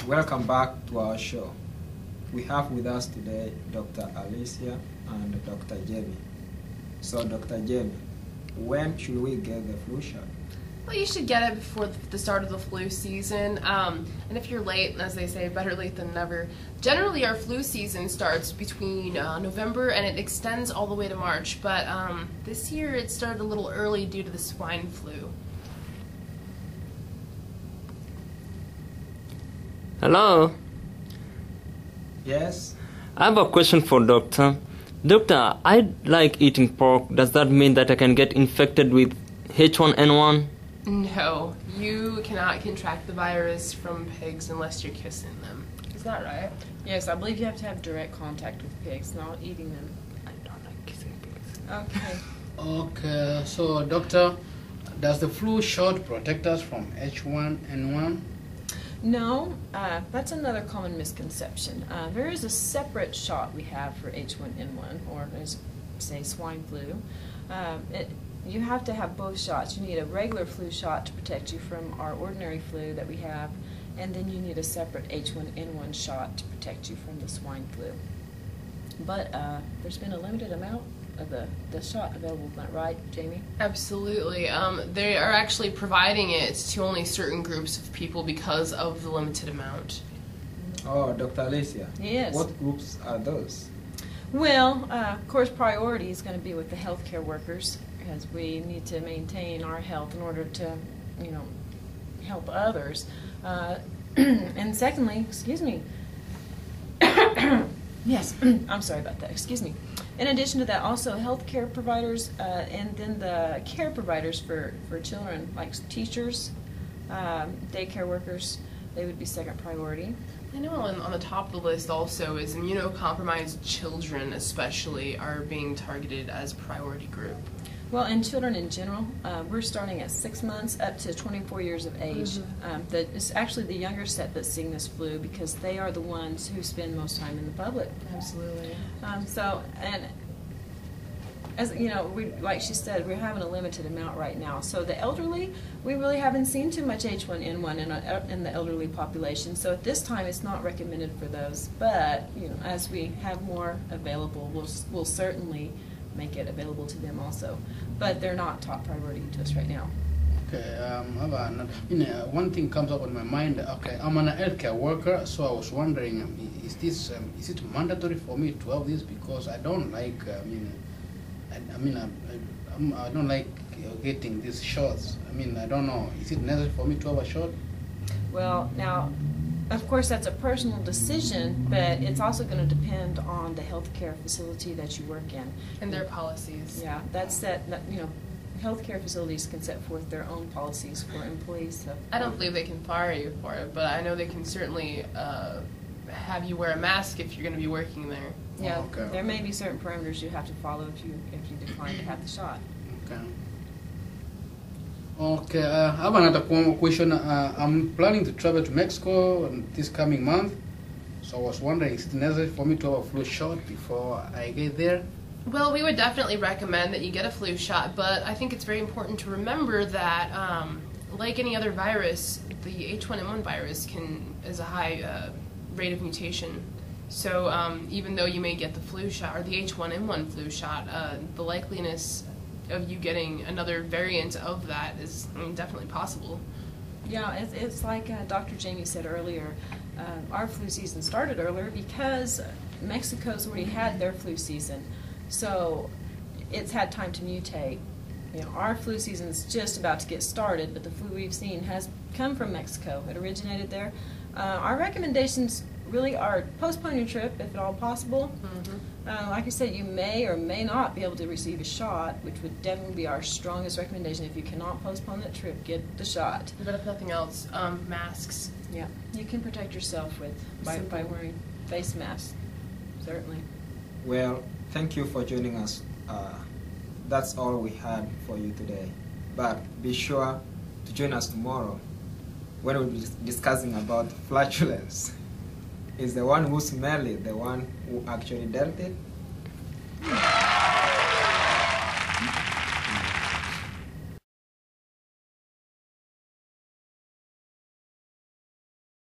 Welcome back to our show. We have with us today Dr. Alicia and Dr. Jamie. So, Dr. Jamie, when should we get the flu shot? Well, you should get it before the start of the flu season. And if you're late, as they say, better late than never. Generally, our flu season starts between November and it extends all the way to March. But this year it started a little early due to the swine flu. Hello? Yes? I have a question for doctor. Doctor, I like eating pork. Does that mean that I can get infected with H1N1? No, you cannot contract the virus from pigs unless you're kissing them. Is that right? Yes, I believe you have to have direct contact with pigs, not eating them. I don't like kissing pigs. Okay. Okay, so doctor, does the flu shot protect us from H1N1? No, that's another common misconception. There is a separate shot we have for H1N1, or as say swine flu. You have to have both shots. You need a regular flu shot to protect you from our ordinary flu that we have, and then you need a separate H1N1 shot to protect you from the swine flu. But there's been a limited amount of the shot available, is that right, Jamie? Absolutely. They are actually providing it to only certain groups of people because of the limited amount. Oh, Dr. Alicia. Yes. What groups are those? Well, of course, priority is going to be with the healthcare workers, because we need to maintain our health in order to, help others. And secondly, excuse me. Yes, I'm sorry about that. Excuse me. In addition to that, also healthcare providers, and then the care providers for children, like teachers, daycare workers, they would be second priority. I know on the top of the list also is immunocompromised children especially are being targeted as priority group. Well, in children in general, we're starting at 6 months up to 24 years of age. It's actually the younger set that's seeing this flu because they are the ones who spend most time in the public. Absolutely. And as like she said, we're having a limited amount right now. So the elderly, we really haven't seen too much H1N1 in the elderly population. So at this time, it's not recommended for those. But as we have more available, we'll certainly make it available to them also. But they're not top priority to us right now. Okay, one thing comes up in my mind. Okay, I'm an healthcare worker, so I was wondering, is it mandatory for me to have this? Because I don't like, I don't like getting these shots. I don't know. Is it necessary for me to have a shot? Well, now, of course, that's a personal decision, but it's also going to depend on the healthcare facility that you work in. And their policies. Yeah, healthcare facilities can set forth their own policies for employees. So. I don't believe they can fire you for it, but I know they can certainly have you wear a mask if you're going to be working there. Yeah, okay. There may be certain parameters you have to follow if you decline to have the shot. Okay. Okay, I have another question. I'm planning to travel to Mexico this coming month, so I was wondering, is it necessary for me to have a flu shot before I get there? Well, we would definitely recommend that you get a flu shot, but I think it's very important to remember that, like any other virus, the H1N1 virus is a high rate of mutation. So even though you may get the flu shot or the H1N1 flu shot, the likeliness of you getting another variant of that is definitely possible. Yeah, it's like Dr. Jamie said earlier, our flu season started earlier because Mexico's already had their flu season. So it's had time to mutate. Our flu season's just about to get started, but the flu we've seen has come from Mexico. It originated there. Our recommendations really are postpone your trip if at all possible. Like I said, you may or may not be able to receive a shot, which would definitely be our strongest recommendation. If you cannot postpone that trip, get the shot. But if nothing else, masks. Yeah, you can protect yourself by wearing face masks, certainly. Well, thank you for joining us. That's all we had for you today. But be sure to join us tomorrow when we'll be discussing about flatulence. Is the one who smelled it the one who actually dealt it?